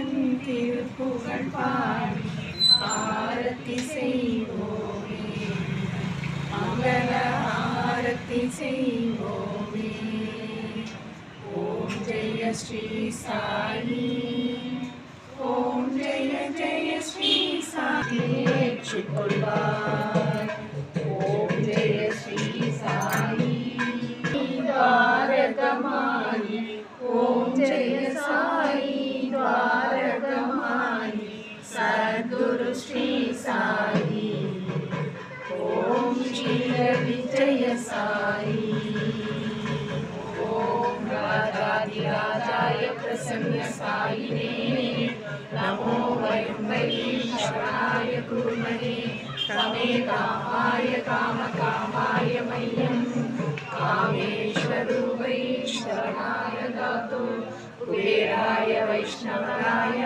ஈசன் திருப்புகழ் பாடி ஆரத்தி செய்வோமே, மங்கள ஆரத்தி செய்வோமே. ஓம் ஜெய ஸ்ரீ சாயி, ஓம் ஜெய ஜெய ஸ்ரீ சாயி ஏற்றுக்கொள்வார். ஓம் ஜெய ஸ்ரீ சாயி துவாரகமாயி, ஓம் ஜெய சாயி துவாரகமாயி, சத்குரு ஸ்ரீ சாயி, ஓம் ஸ்ரீ விஜய சாயி. ஓம் ராஜாதிராஜாய பிரசன்ன சாயினே நமோ வயம் வைஷ்ணவாய குருமனே, தமே காமாய காம காமாய மய்யம், காமேஸ்வரூபை சரணாய தாத்து, குபேராய வைஷ்ணவராய